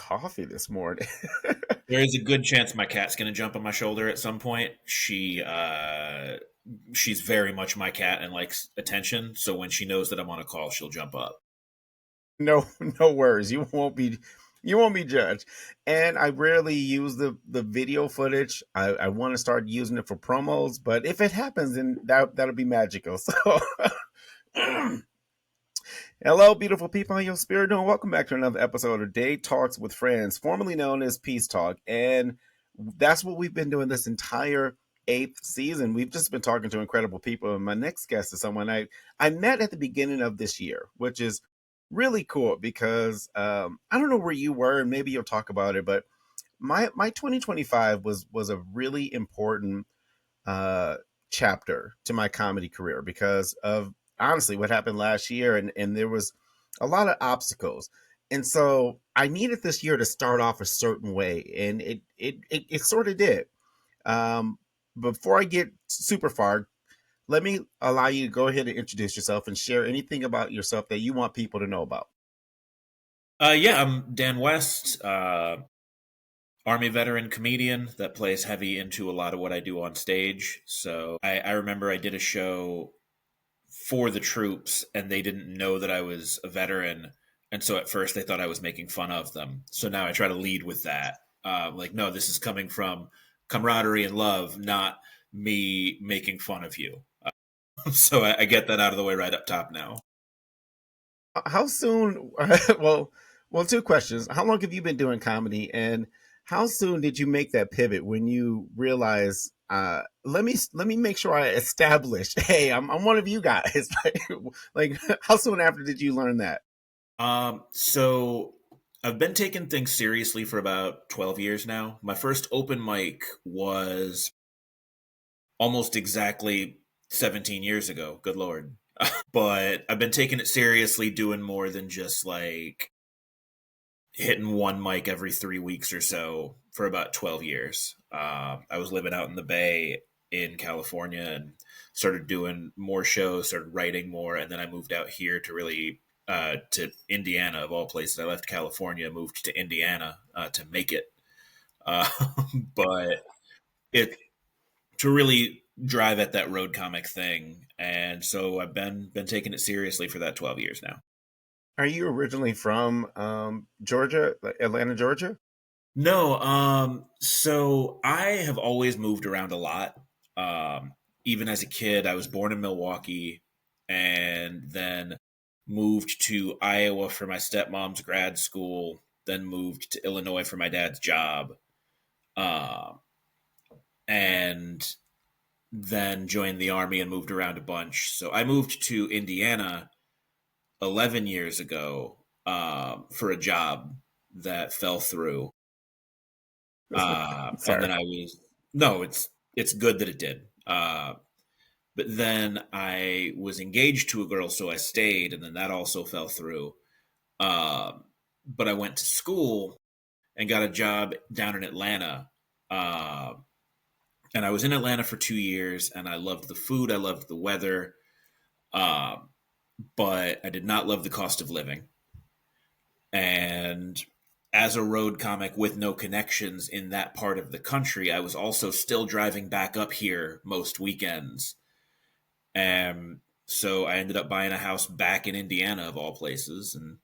coffee this morning. There is a good chance my cat's going to jump on my shoulder at some point. She's very much my cat and likes attention. So when she knows that I'm on a call, she'll jump up. No, no worries. You won't be judged. And I rarely use the video footage. I want to start using it for promos, but if it happens, then that'll be magical. So hello, beautiful people in your spirit, and welcome back to another episode of Day Talks with Friends, formerly known as Peace Talk. And that's what we've been doing this entire eighth season. We've just been talking to incredible people. And my next guest is someone I met at the beginning of this year, which is really cool because I don't know where you were, and maybe you'll talk about it, but my 2025 was a really important uh, chapter to my comedy career because of honestly what happened last year, and there was a lot of obstacles, and so I needed this year to start off a certain way, and it sort of did. Um, Before I get super far, let me allow you to go ahead and introduce yourself and share anything about yourself that you want people to know about. Yeah, I'm Dan West, Army veteran comedian that plays heavy into a lot of what I do on stage. So I remember I did a show for the troops and they didn't know that I was a veteran. And so at first they thought I was making fun of them. So now I try to lead with that. Like, no, this is coming from camaraderie and love, not me making fun of you. So I get that out of the way right up top now. How soon? well, well, two questions. How long have you been doing comedy, and how soon did you make that pivot when you realized? Let me make sure I establish. Hey, I'm one of you guys. Like, how soon after did you learn that? So I've been taking things seriously for about 12 years now. My first open mic was almost exactly 17 years ago. Good Lord. But I've been taking it seriously, doing more than just like hitting one mic every 3 weeks or so for about 12 years. I was living out in the Bay in California and started doing more shows, started writing more, and then I moved out here to really to Indiana of all places. I left California, moved to Indiana to make it, uh, but it to really drive at that road comic thing, and so I've been taking it seriously for that 12 years now. Are you originally from Georgia, like Atlanta, Georgia? No, so I have always moved around a lot. Even as a kid, I was born in Milwaukee and then moved to Iowa for my stepmom's grad school, then moved to Illinois for my dad's job, uh, and then joined the army and moved around a bunch. So I moved to Indiana 11 years ago for a job that fell through. And Sorry. then I was no, it's good that it did. But then I was engaged to a girl, so I stayed, and then that also fell through. But I went to school and got a job down in Atlanta. Uh, and I was in Atlanta for 2 years, and I loved the food, I loved the weather, uh, but I did not love the cost of living. And as a road comic with no connections in that part of the country, I was also still driving back up here most weekends. And so I ended up buying a house back in Indiana, of all places. And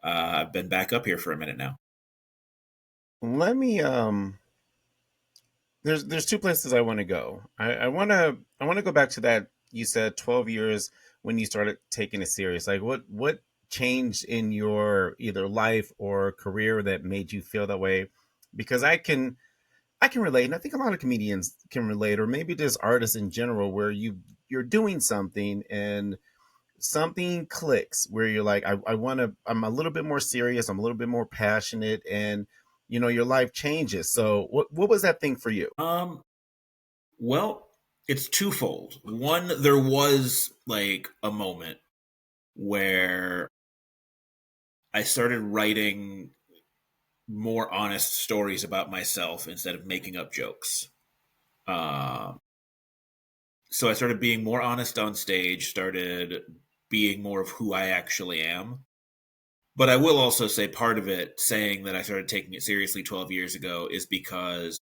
I've been back up here for a minute now. Let me there's two places I want to go. I want to go back to that you said 12 years when you started taking it serious. Like what changed in your either life or career that made you feel that way? Because I can relate, and I think a lot of comedians can relate, or maybe just artists in general, where you're doing something and something clicks where you're like, I want to, I'm a little bit more serious, I'm a little bit more passionate, and your life changes. So what was that thing for you? Well, it's twofold. One, there was like a moment where I started writing more honest stories about myself instead of making up jokes. Um, so I started being more honest on stage, started being more of who I actually am. But I will also say part of it, saying that I started taking it seriously 12 years ago, is because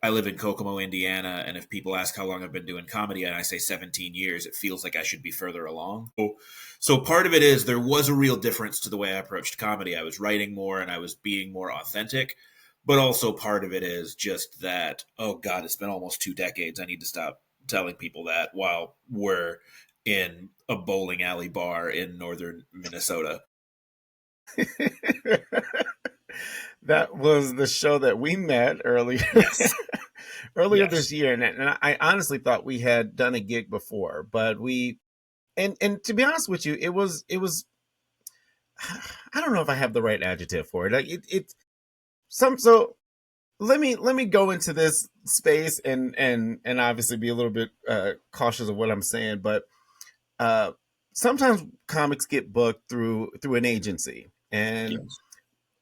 I live in Kokomo, Indiana, and if people ask how long I've been doing comedy and I say 17 years, it feels like I should be further along. So part of it is there was a real difference to the way I approached comedy. I was writing more and I was being more authentic. But also part of it is just that, oh God, it's been almost 2 decades. I need to stop telling people that while we're in a bowling alley bar in northern Minnesota. That was the show that we met earlier Yes. earlier this Yes. year, and I honestly thought we had done a gig before, but we and to be honest with you, it was I don't know if I have the right adjective for it. Like it some so let me go into this space and obviously be a little bit cautious of what I'm saying, but uh sometimes comics get booked through an agency, and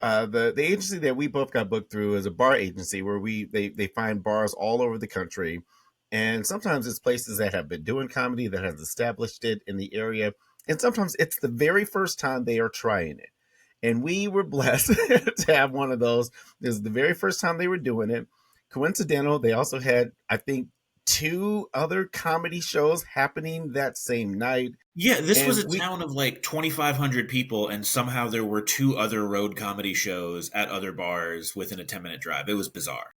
Yes. the agency that we both got booked through is a bar agency where they find bars all over the country, and sometimes it's places that have been doing comedy that has established it in the area, and sometimes it's the very first time they are trying it. And we were blessed to have one of those. This is the very first time they were doing it. Coincidental, they also had, I think, two other comedy shows happening that same night, Yeah, this was and a we town of like 2,500 people, and somehow there were two other road comedy shows at other bars within a 10-minute drive. It was bizarre.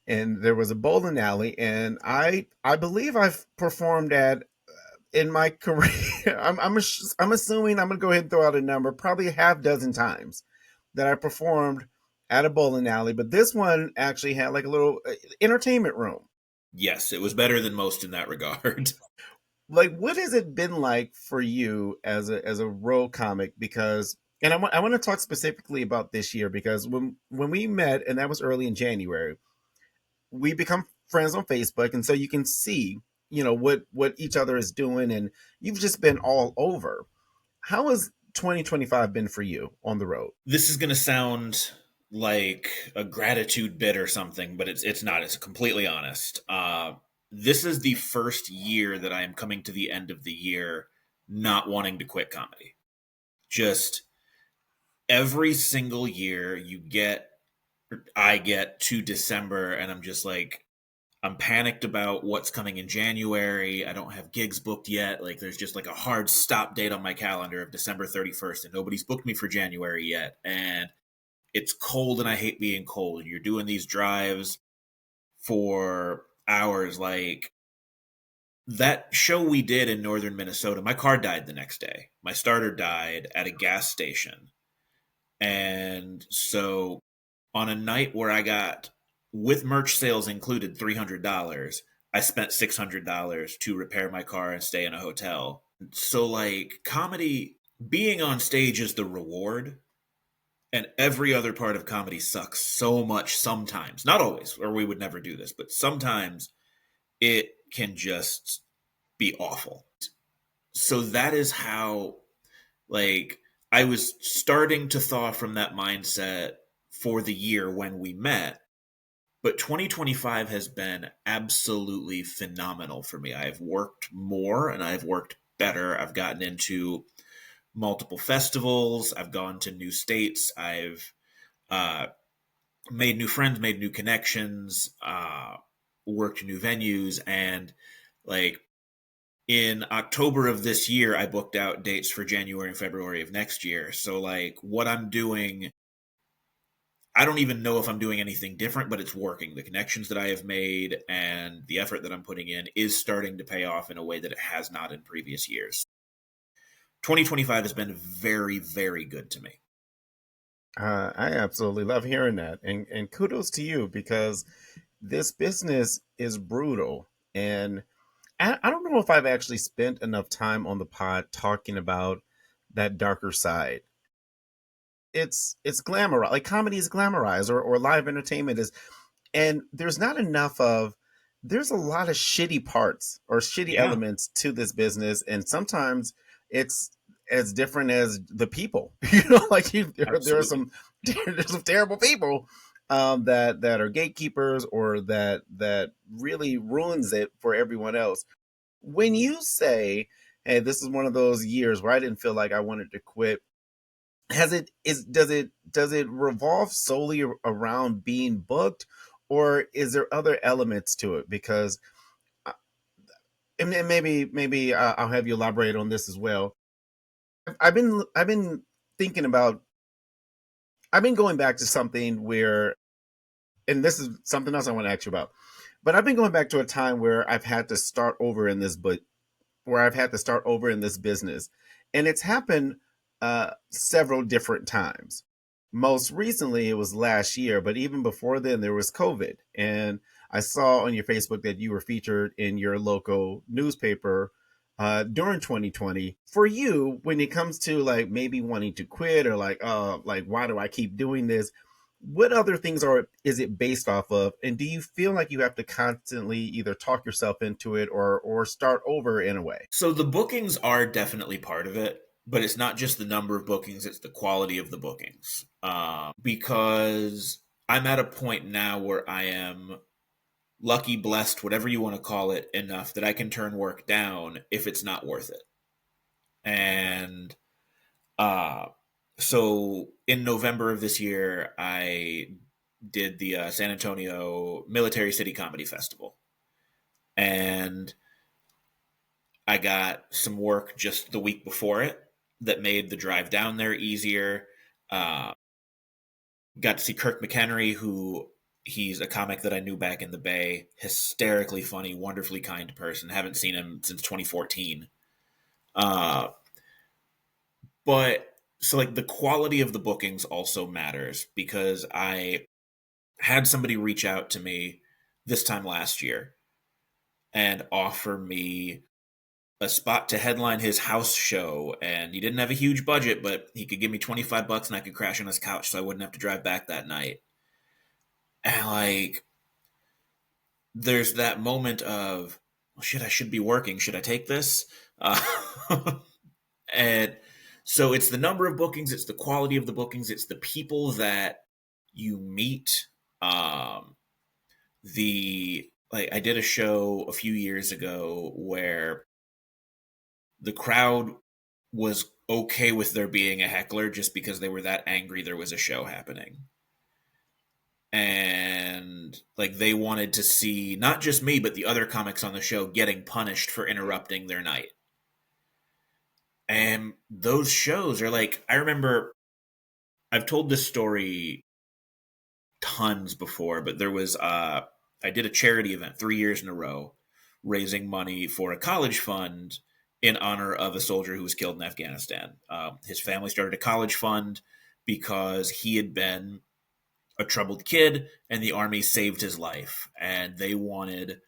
and there was a bowling alley, and I believe I've performed at in my career. I'm assuming I'm gonna go ahead and throw out a number, probably a half dozen times that I performed at a bowling alley. But this one actually had like a little entertainment room. Yes, it was better than most in that regard. Like, what has it been like for you as a road comic? Because and I want to talk specifically about this year, because when we met, and that was early in January, we become friends on Facebook, and so you can see, what each other is doing, and you've just been all over. How has 2025 been for you on the road? This is going to sound like a gratitude bit or something, but it's not. It's completely honest. This is the first year that I am coming to the end of the year not wanting to quit comedy. Just every single year I get to December and I'm just like, I'm panicked about what's coming in January. I don't have gigs booked yet. Like there's just like a hard stop date on my calendar of December 31st and nobody's booked me for January yet. And it's cold and I hate being cold. And you're doing these drives for hours. Like that show we did in northern Minnesota, my car died the next day. My starter died at a gas station. And so on a night where I got, with merch sales included, $300, I spent $600 to repair my car and stay in a hotel. So, like, comedy, being on stage is the reward, and every other part of comedy sucks so much sometimes. Not always, or we would never do this, but sometimes it can just be awful. So, that is how, like, I was starting to thaw from that mindset for the year when we met. But 2025 has been absolutely phenomenal for me. I've worked more and I've worked better. I've gotten into multiple festivals. I've gone to new states. I've uh, made new friends, made new connections, worked new venues. And like in October of this year, I booked out dates for January and February of next year. So, like, what I'm doing, I don't even know if I'm doing anything different, but it's working. The connections that I have made and the effort that I'm putting in is starting to pay off in a way that it has not in previous years. 2025 has been very, very good to me. I absolutely love hearing that, and kudos to you, because this business is brutal, and I don't know if I've actually spent enough time on the pod talking about that darker side. It's glamour, like comedy is glamorized, or live entertainment is, and there's a lot of shitty parts or shitty Yeah, elements to this business, and sometimes it's as different as the people. Like there are absolutely. some there's some terrible people that are gatekeepers, or that really ruins it for everyone else. When you say, hey, this is one of those years where I didn't feel like I wanted to quit, has it is does it revolve solely around being booked, or is there other elements to it? Because and maybe I'll have you elaborate on this as well. I've been thinking about, I've been going back to something where, and this is something else I want to ask you about, but I've been going back to a time where I've had to start over in this, but where I've had to start over in this business. And it's happened several different times. Most recently, it was last year, but even before then, there was COVID. And I saw on your Facebook that you were featured in your local newspaper during 2020. For you, when it comes to like maybe wanting to quit, or like why do I keep doing this? What other things is it based off of, and do you feel like you have to constantly either talk yourself into it or start over in a way? So the bookings are definitely part of it, but it's not just the number of bookings, it's the quality of the bookings. Because I'm at a point now where I am lucky, blessed, whatever you want to call it, enough that I can turn work down if it's not worth it. And uh, so in November of this year, I did the San Antonio Military City Comedy Festival. And I got some work just the week before it that made the drive down there easier. Uh, got to see Kirk McHenry, who he's a comic that I knew back in the Bay. Hysterically funny, wonderfully kind person. Haven't seen him since 2014. Uh, but so like the quality of the bookings also matters, because I had somebody reach out to me this time last year and offer me a spot to headline his house show, and he didn't have a huge budget, but he could give me $25 and I could crash on his couch so I wouldn't have to drive back that night. And like there's that moment of, oh, shit, I should be working, should I take this? And so it's the number of bookings, it's the quality of the bookings, it's the people that you meet. The like I did a show a few years ago where the crowd was okay with there being a heckler just because they were that angry there was a show happening. And like they wanted to see not just me, but the other comics on the show getting punished for interrupting their night. And those shows are like, I remember I've told this story tons before, but there was I did a charity event 3 years in a row, raising money for a college fund in honor of a soldier who was killed in Afghanistan. His family started a college fund because he had been a troubled kid and the army saved his life, and they wanted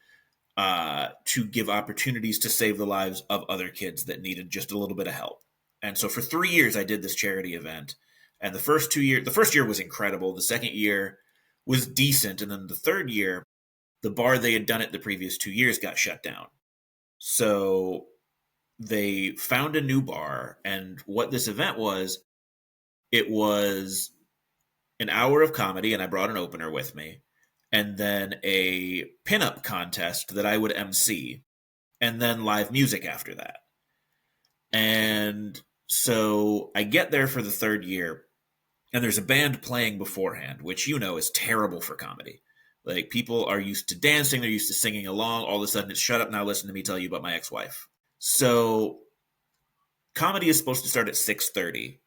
to give opportunities to save the lives of other kids that needed just a little bit of help. And so for 3 years, I did this charity event. And the first year was incredible. The second year was decent. And then the third year, the bar they had done it the previous 2 years got shut down. So they found a new bar. And what this event was, it was an hour of comedy, and I brought an opener with me, and then a pinup contest that I would MC, and then live music after that. And so I get there for the third year, and there's a band playing beforehand, which you know is terrible for comedy. Like people are used to dancing, they're used to singing along. All of a sudden, it's shut up now, listen to me tell you about my ex-wife. So comedy is supposed to start at 6:30,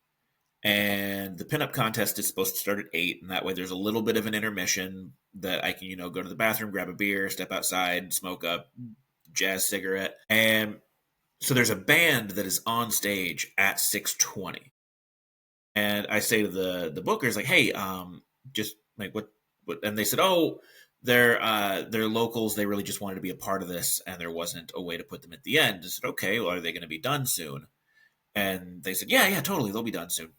and the pinup contest is supposed to start at 8, and that way there's a little bit of an intermission that I can, go to the bathroom, grab a beer, step outside, smoke a jazz cigarette. And so there's a band that is on stage at 6:20, and I say to the bookers, like, hey, just like what, and they said, oh, they're locals, they really just wanted to be a part of this, and there wasn't a way to put them at the end. I said, okay, well, are they going to be done soon? And they said, yeah, totally, they'll be done soon.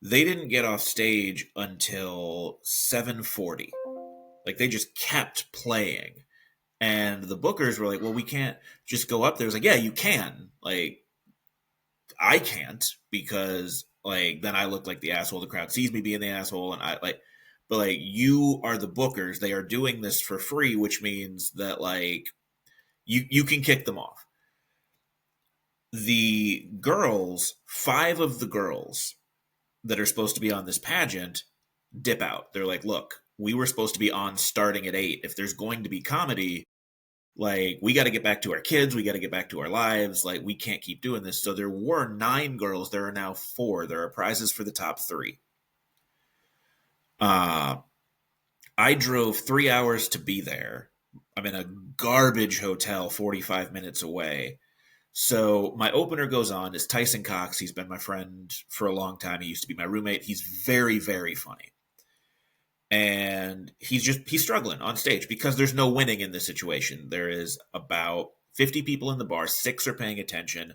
They didn't get off stage until 7:40. Like they just kept playing. And the bookers were like, well, we can't just go up there. I was like, yeah, you can. Like, I can't, because like then I look like the asshole. The crowd sees me being the asshole, and I like, but like you are the bookers. They are doing this for free, which means that like you can kick them off. The girls, 5 of the girls that are supposed to be on this pageant dip out. They're like, look, we were supposed to be on starting at 8. If there's going to be comedy, like, we got to get back to our kids. We got to get back to our lives. Like, we can't keep doing this. So there were 9 girls. There are now 4. There are prizes for the top 3. I drove 3 hours to be there. I'm in a garbage hotel 45 minutes away. So my opener goes on is Tyson Cox. He's been my friend for a long time. He used to be my roommate. He's very, very funny. And he's struggling on stage because there's no winning in this situation. There is about 50 people in the bar, 6 are paying attention.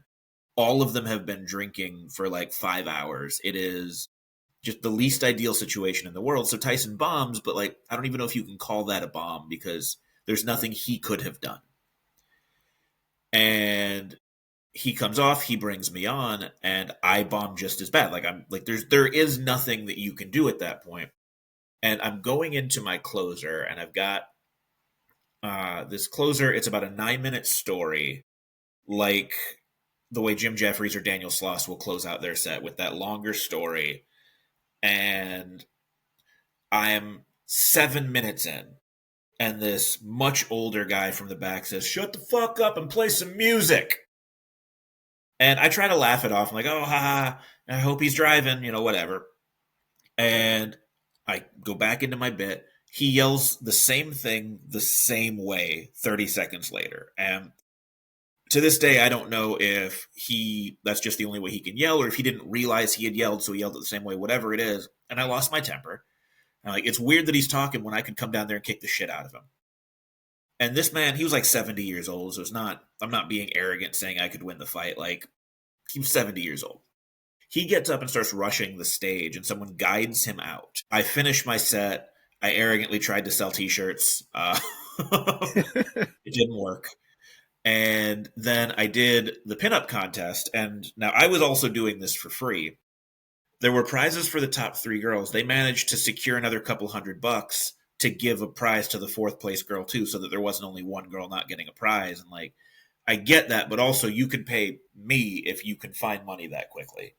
All of them have been drinking for like 5 hours. It is just the least ideal situation in the world. So Tyson bombs, but like, I don't even know if you can call that a bomb because there's nothing he could have done. And he comes off, he brings me on, and I bomb just as bad. Like, I'm like, there is nothing that you can do at that point. And I'm going into my closer, and I've got this closer. It's about a 9-minute story, like the way Jim Jeffries or Daniel Sloss will close out their set with that longer story. And I'm 7 minutes in, and this much older guy from the back says, "Shut the fuck up and play some music." And I try to laugh it off. I'm like, oh, haha, I hope he's driving, whatever. And I go back into my bit. He yells the same thing the same way 30 seconds later. And to this day, I don't know if that's just the only way he can yell, or if he didn't realize he had yelled, so he yelled it the same way, whatever it is. And I lost my temper. And like, it's weird that he's talking when I could come down there and kick the shit out of him. And this man, he was like 70 years old, so I'm not being arrogant saying I could win the fight. Like, he was 70 years old. He gets up and starts rushing the stage, and someone guides him out. I finish my set. I arrogantly tried to sell t-shirts. It didn't work. And then I did the pinup contest, and now I was also doing this for free. There were prizes for the top 3 girls. They managed to secure another couple $100 to give a prize to the 4th place girl too, so that there wasn't only one girl not getting a prize. And like, I get that, but also you can pay me if you can find money that quickly.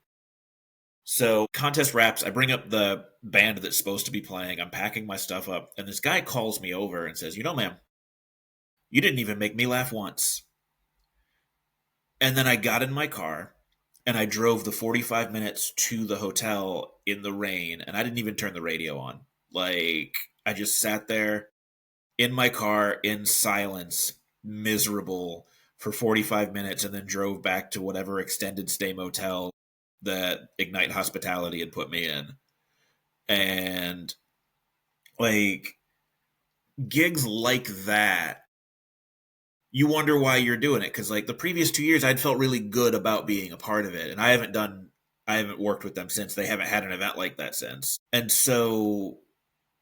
So contest wraps, I bring up the band that's supposed to be playing. I'm packing my stuff up, and this guy calls me over and says, ma'am, you didn't even make me laugh once. And then I got in my car and I drove the 45 minutes to the hotel in the rain, and I didn't even turn the radio on. Like, I just sat there in my car in silence, miserable, for 45 minutes, and then drove back to whatever extended stay motel that Ignite Hospitality had put me in. And like, gigs like that, you wonder why you're doing it. Because like the previous 2 years, I'd felt really good about being a part of it. And I haven't worked with them since. They haven't had an event like that since. And so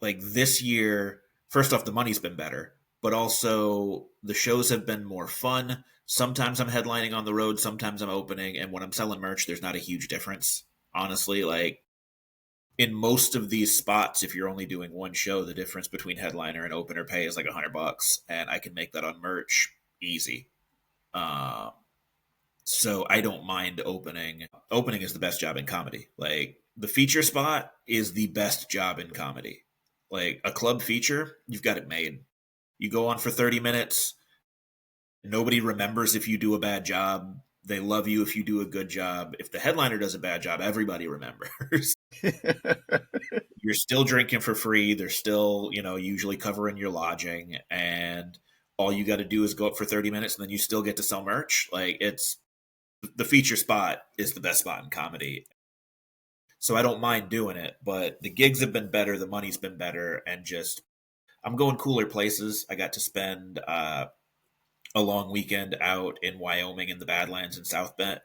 like this year, first off, the money's been better, but also the shows have been more fun. Sometimes I'm headlining on the road, sometimes I'm opening, and when I'm selling merch, there's not a huge difference. Honestly, like, in most of these spots, if you're only doing one show, the difference between headliner and opener pay is like $100, and I can make that on merch easy. So I don't mind opening. Opening is the best job in comedy. Like, the feature spot is the best job in comedy. Like, a club feature, you've got it made. You go on for 30 minutes. Nobody remembers if you do a bad job. They love you if you do a good job. If the headliner does a bad job, everybody remembers. You're still drinking for free. They're still, usually covering your lodging. And all you got to do is go up for 30 minutes, and then you still get to sell merch. Like, it's the feature spot is the best spot in comedy. So I don't mind doing it, but the gigs have been better. The money's been better. And just, I'm going cooler places. I got to spend a long weekend out in Wyoming in the Badlands in South Dakota.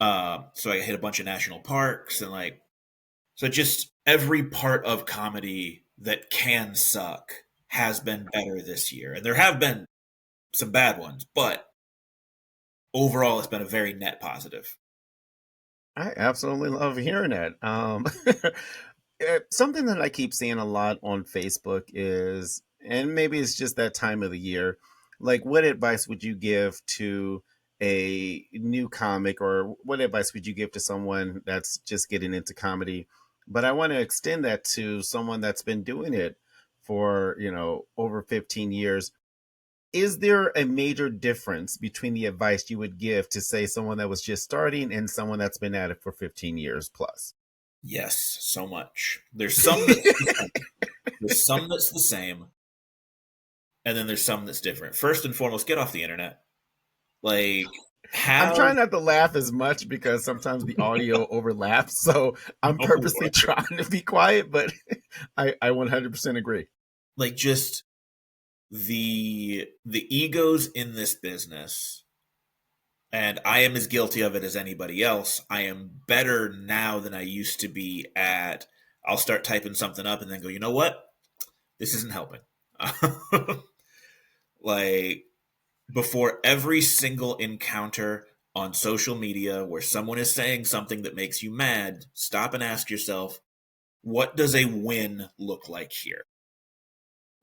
So I hit a bunch of national parks, and like, so just every part of comedy that can suck has been better this year. And there have been some bad ones, but overall it's been a very net positive. I absolutely love hearing that. Something that I keep seeing a lot on Facebook is, and maybe it's just that time of the year, Like, what advice would you give to a new comic, or what advice would you give to someone that's just getting into comedy? But I want to extend that to someone that's been doing it for, over 15 years. Is there a major difference between the advice you would give to, say, someone that was just starting and someone that's been at it for 15 years plus? Yes, so much. There's some that's the same. There's some that's the same, and then there's some that's different. First and foremost, get off the internet. Like, I'm have trying not to laugh as much because sometimes the audio overlaps. So I'm no purposely worries. trying to be quiet, but I 100% agree. Like, just the egos in this business, and I am as guilty of it as anybody else. I am better now than I used to be at. I'll start typing something up and then go, you know what? This isn't helping. Like, before every single encounter on social media where someone is saying something that makes you mad, stop and ask yourself, what does a win look like here?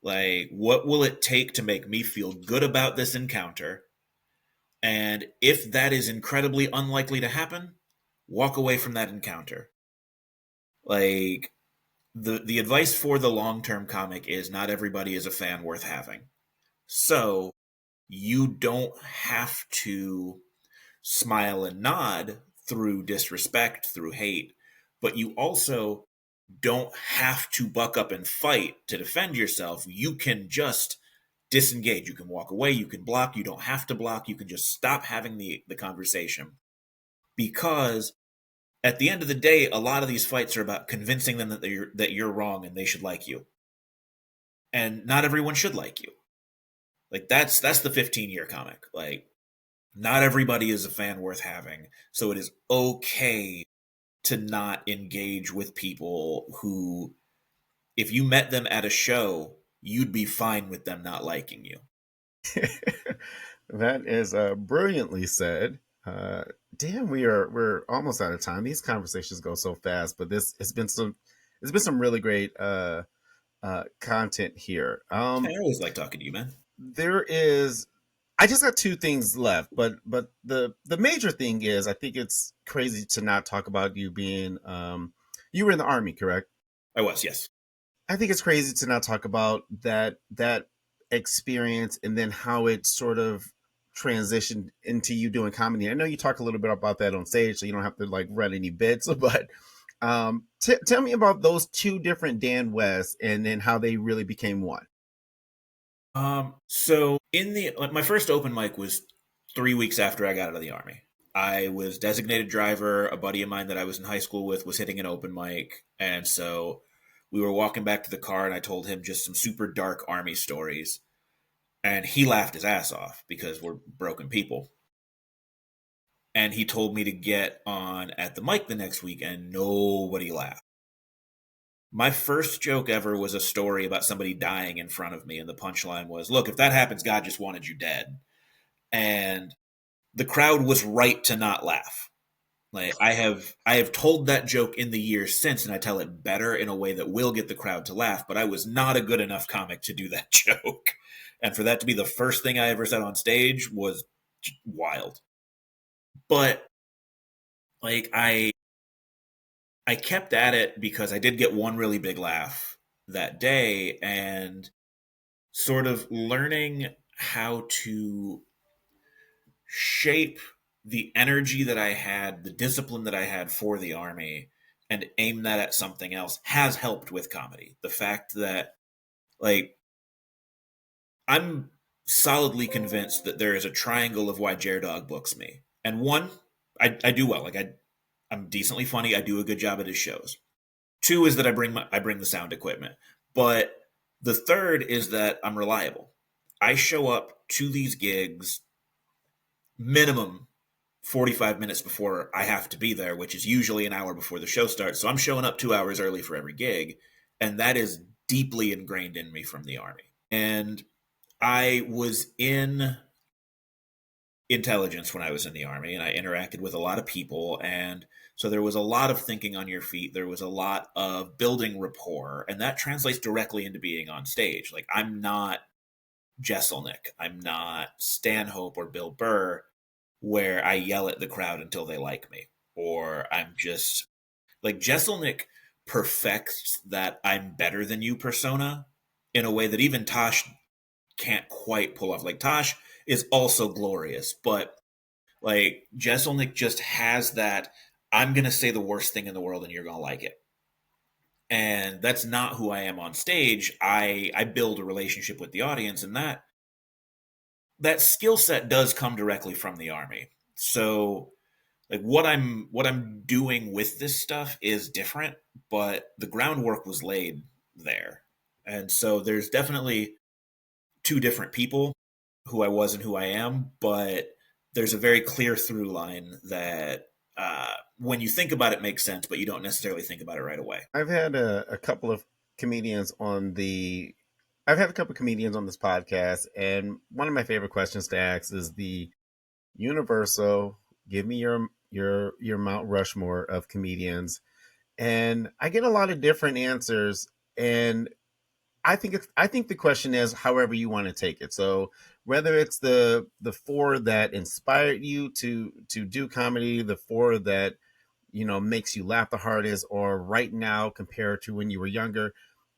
Like, what will it take to make me feel good about this encounter? And if that is incredibly unlikely to happen, walk away from that encounter. Like, the advice for the long-term comic is not everybody is a fan worth having. So, you don't have to smile and nod through disrespect, through hate, but you also don't have to buck up and fight to defend yourself. You can just disengage. You can walk away. You can block. You don't have to block. You can just stop having the conversation. Because at the end of the day, a lot of these fights are about convincing them that you're wrong and they should like you. And not everyone should like you. Like, that's the 15-year comic. Like, not everybody is a fan worth having. So it is okay to not engage with people who, if you met them at a show, you'd be fine with them not liking you. That is brilliantly said. Uh, Damn, we're almost out of time. These conversations go so fast, but this it's been some really great content here. I always like talking to you, man. There is, I just got two things left, but the major thing is, I think it's crazy to not talk about you being you were in the army, correct? I was, yes. I think it's crazy to not talk about that experience and then how it sort of transitioned into you doing comedy. I know you talk a little bit about that on stage, so you don't have to like run any bits, but tell me about those two different Dan West and then how they really became one. So in the like, my first open mic was 3 weeks after I got out of the army. I was designated driver. A buddy of mine that I was in high school with was hitting an open mic, and so we were walking back to the car, and I told him just some super dark army stories, and he laughed his ass off because we're broken people. And he told me to get on at the mic the next week, and nobody laughed. My first joke ever was a story about somebody dying in front of me, and the punchline was, "Look, if that happens, God just wanted you dead." And the crowd was right to not laugh. Like, I have told that joke in the years since, and I tell it better in a way that will get the crowd to laugh. But I was not a good enough comic to do that joke, and for that to be the first thing I ever said on stage was wild. But like I kept at it because I did get one really big laugh that day, and sort of learning how to shape the energy that I had, the discipline that I had for the army, and aim that at something else has helped with comedy. The fact that, like, I'm solidly convinced that there is a triangle of why Dog books me. And one, I do well. Like, I'm decently funny. I do a good job at his shows. Two is that I bring the sound equipment. But the third is that I'm reliable. I show up to these gigs minimum 45 minutes before I have to be there, which is usually an hour before the show starts. So I'm showing up 2 hours early for every gig. And that is deeply ingrained in me from the army. And I was in intelligence when I was in the army, and I interacted with a lot of people. And so there was a lot of thinking on your feet. There was a lot of building rapport, and that translates directly into being on stage. Like, I'm not Jesselnick. I'm not Stanhope or Bill Burr, where I yell at the crowd until they like me. Or I'm just like Jesselnick perfects that I'm better than you persona in a way that even Tosh can't quite pull off. Like Tosh is also glorious, but like Jesselnick just has that I'm gonna say the worst thing in the world and you're gonna like it. And that's not who I am on stage. I build a relationship with the audience, and that skill set does come directly from the army. So like what I'm doing with this stuff is different, but the groundwork was laid there. And so there's definitely two different people, who I was and who I am, but there's a very clear through line that when you think about it makes sense, but you don't necessarily think about it right away. I've had a couple of comedians on the. I've had a couple of comedians on this podcast, and one of my favorite questions to ask is the universal. Give me your Mount Rushmore of comedians, and I get a lot of different answers. And I think the question is however you want to take it. So whether it's the four that inspired you to do comedy, the four that makes you laugh the hardest, or right now compared to when you were younger,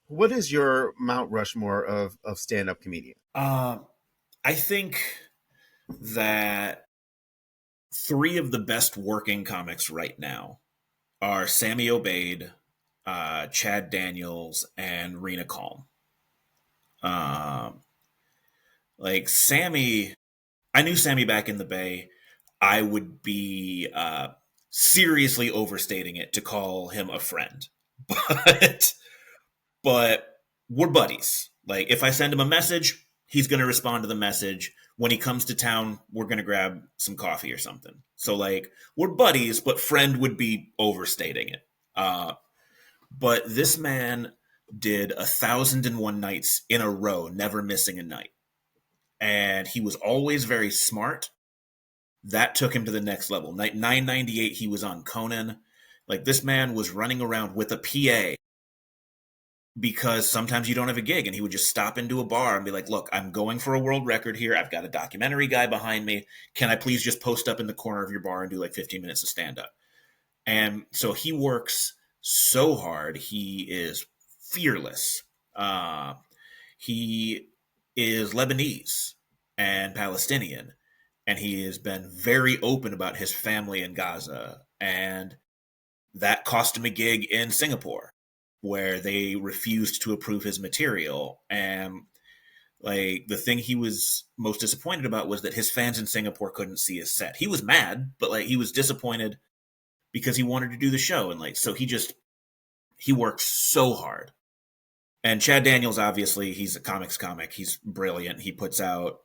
what is your Mount Rushmore of stand up comedian? I think that three of the best working comics right now are Sammy Obeid, Chad Daniels, and Rena Calm. Um, like Sammy, I knew Sammy back in the Bay. I would be seriously overstating it to call him a friend, but but we're buddies. Like if I send him a message, he's going to respond to the message. When he comes to town, we're going to grab some coffee or something. So like we're buddies, but friend would be overstating it. But this man did 1,001 nights in a row, never missing a night, and he was always very smart. That took him to the next level. Night 998, he was on Conan. Like this man was running around with a PA because sometimes you don't have a gig, and he would just stop into a bar and be like, look, I'm going for a world record here. I've got a documentary guy behind me. Can I please just post up in the corner of your bar and do like 15 minutes of stand up? And so he works so hard. He is fearless. He is Lebanese and Palestinian, and he has been very open about his family in Gaza. And that cost him a gig in Singapore, where they refused to approve his material. And like the thing he was most disappointed about was that his fans in Singapore couldn't see his set. He was mad, but like he was disappointed because he wanted to do the show. And like so he works so hard. And Chad Daniels, obviously, he's a comics comic. He's brilliant. He puts out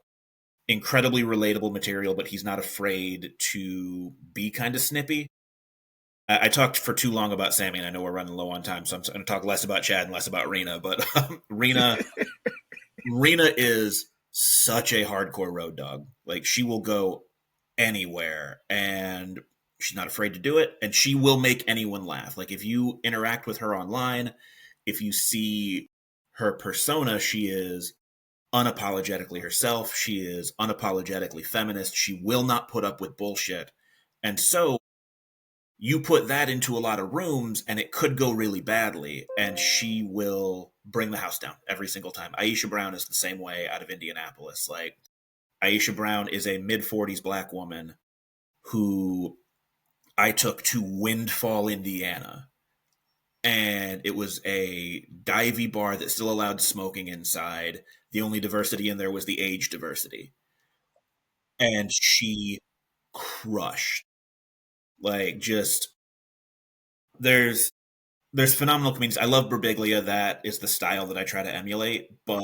incredibly relatable material, but he's not afraid to be kind of snippy. I talked for too long about Sammy, and I know we're running low on time, so I'm going to talk less about Chad and less about Rena. But Rena is such a hardcore road dog. Like she will go anywhere, and she's not afraid to do it, and she will make anyone laugh. Like if you interact with her online, if you see her persona, she is unapologetically herself. She is unapologetically feminist. She will not put up with bullshit. And so you put that into a lot of rooms and it could go really badly, and she will bring the house down every single time. Aisha Brown is the same way out of Indianapolis. Like Aisha Brown is a mid-40s black woman who I took to Windfall, Indiana. And it was a divey bar that still allowed smoking inside. The only diversity in there was the age diversity. And she crushed. Like just there's phenomenal comedians. I love Birbiglia. That is the style that I try to emulate. But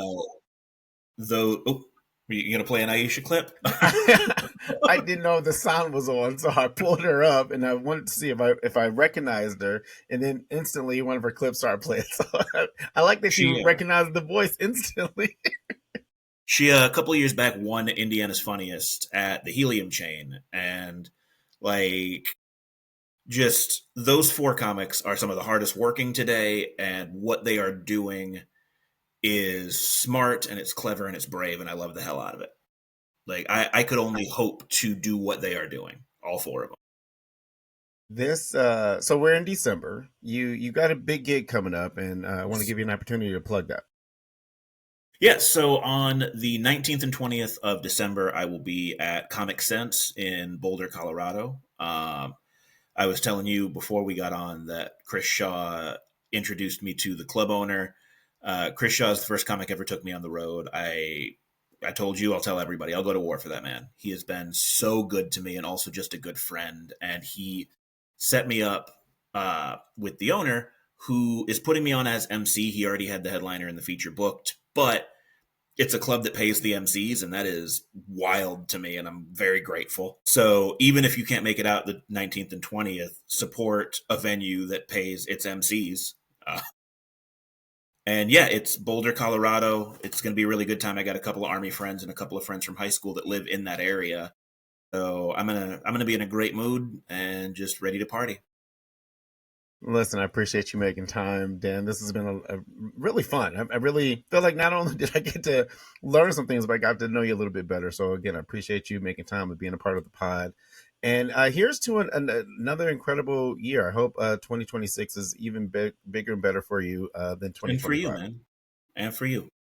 though, oh, you gonna play an Aisha clip? I didn't know the sound was on, so I pulled her up and I wanted to see if I recognized her, and then instantly one of her clips started playing. So I like that she recognized the voice instantly. She a couple of years back won Indiana's Funniest at the Helium Chain, and like just those four comics are some of the hardest working today, and what they are doing is smart and it's clever and it's brave, and I love the hell out of it. Like I could only hope to do what they are doing, all four of them. This so we're in December. You got a big gig coming up, and I want to give you an opportunity to plug that. Yeah, so on the 19th and 20th of December, I will be at Comic Sense in Boulder, Colorado. I was telling you before we got on that Chris Shaw introduced me to the club owner. Chris Shaw is the first comic ever took me on the road. I told you, I'll tell everybody, I'll go to war for that man. He has been so good to me and also just a good friend. And he set me up with the owner who is putting me on as MC. He already had the headliner and the feature booked, but it's a club that pays the MCs, and that is wild to me, and I'm very grateful. So even if you can't make it out the 19th and 20th, support a venue that pays its MCs. And yeah, it's Boulder, Colorado. It's going to be a really good time. I got a couple of Army friends and a couple of friends from high school that live in that area. So I'm gonna be in a great mood and just ready to party. Listen, I appreciate you making time, Dan. This has been a really fun. I really feel like not only did I get to learn some things, but I got to know you a little bit better. So again, I appreciate you making time and being a part of the pod. And here's to another incredible year. I hope 2026 is even bigger and better for you than And for you, 2025. man. And for you.